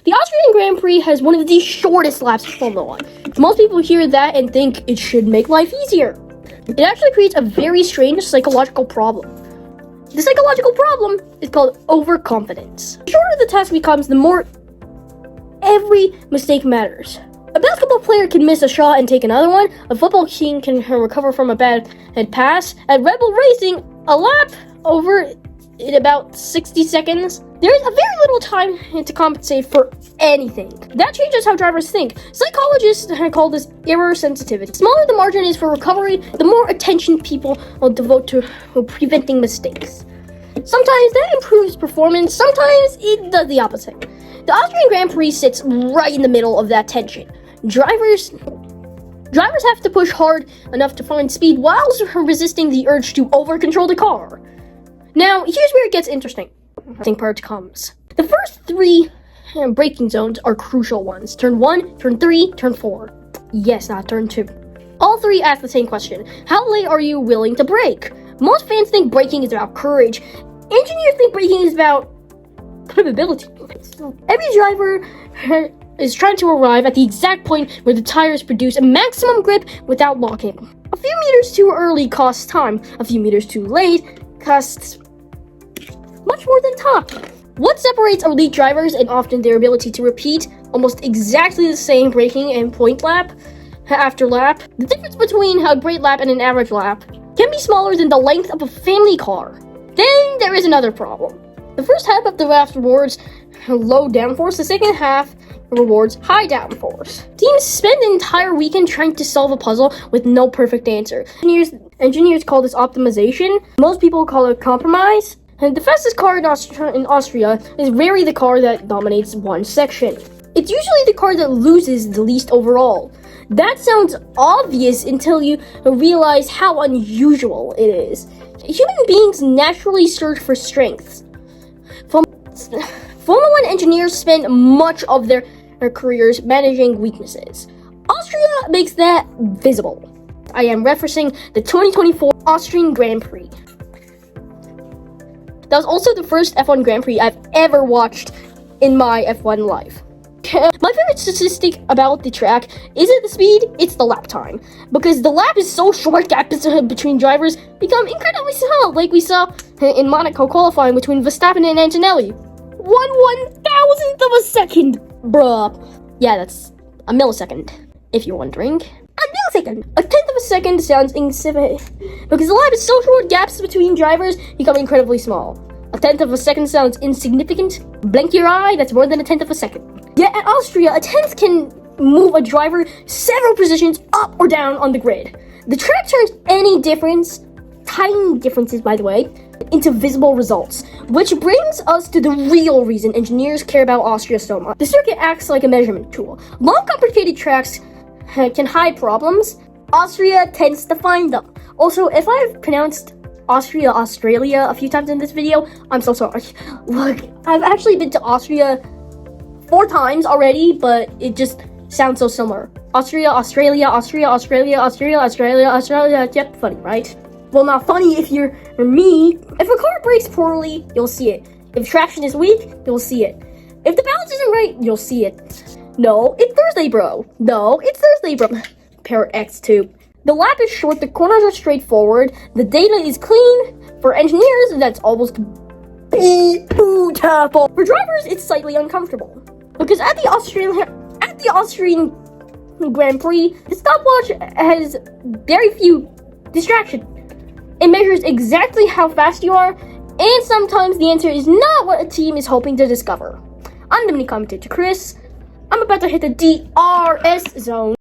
The Austrian Grand Prix has one of the shortest laps of Formula 1. Most people hear that and think it should make life easier. It actually creates a very strange psychological problem. The psychological problem is called overconfidence. The shorter the task becomes, the more every mistake matters. A basketball player can miss a shot and take another one. A football team can recover from a bad pass. At Red Bull Racing, a lap over in about 60 seconds. There is a very little time to compensate for anything. That changes how drivers think. Psychologists call this error sensitivity. The smaller the margin is for recovery, the more attention people will devote to preventing mistakes. Sometimes that improves performance, sometimes it does the opposite. The Austrian Grand Prix sits right in the middle of that tension. Drivers have to push hard enough to find speed whilst resisting the urge to over-control the car. Now, here's where it gets interesting. The part comes. The first 3 braking zones are crucial ones. Turn 1, turn 3, turn 4. Yes, not turn 2. All 3 ask the same question. How late are you willing to brake? Most fans think braking is about courage. Engineers think braking is about probability. Every driver is trying to arrive at the exact point where the tires produce a maximum grip without locking. A few meters too early costs time. A few meters too late costs much more than time. What separates elite drivers and often their ability to repeat almost exactly the same braking and point lap after lap? The difference between a great lap and an average lap can be smaller than the length of a family car. Then there is another problem. The first half of the lap rewards low downforce, the second half rewards high downforce. Teams spend the entire weekend trying to solve a puzzle with no perfect answer. Engineers call this optimization. Most people call it compromise. And the fastest car in Austria is rarely the car that dominates one section. It's usually the car that loses the least overall. That sounds obvious until you realize how unusual it is. Human beings naturally search for strengths. Formula 1 engineers spend much of their careers managing weaknesses. Austria makes that visible. I am referencing the 2024 Austrian Grand Prix. That was also the first F1 Grand Prix I've ever watched in my F1 life. My favorite statistic about the track isn't the speed, it's the lap time. Because the lap is so short, gaps between drivers become incredibly small, like we saw in Monaco qualifying between Verstappen and Antonelli. 1/1000th of a second, bruh. Yeah, that's a millisecond, if you're wondering. A millisecond! A tenth of a second sounds insignificant. Because the lap is so short, gaps between drivers become incredibly small. A tenth of a second sounds insignificant. Blink your eye, that's more than a tenth of a second. Yet at Austria, a tenth can move a driver several positions up or down on the grid. The track turns any difference, tiny differences by the way, into visible results, which brings us to the real reason engineers care about Austria so much. The circuit acts like a measurement tool. Long, complicated tracks can hide problems. Austria tends to find them. Also, if I've pronounced Australia a few times in this video, I'm so sorry. Look, I've actually been to Austria 4 times already, but it just sounds so similar. Australia. Yep, funny, right? Well, not funny if you're me. If a car brakes poorly, you'll see it. If traction is weak, you'll see it. If the balance isn't right, you'll see it. No, it's Thursday, bro. Parrot X2. The lap is short, the corners are straightforward, the data is clean. For engineers, that's almost beautiful. For drivers, it's slightly uncomfortable. Because at the Austrian Grand Prix, the stopwatch has very few distractions. It measures exactly how fast you are, and sometimes the answer is not what a team is hoping to discover. I'm TheMiniCommentatorChris. I'm about to hit the DRS zone.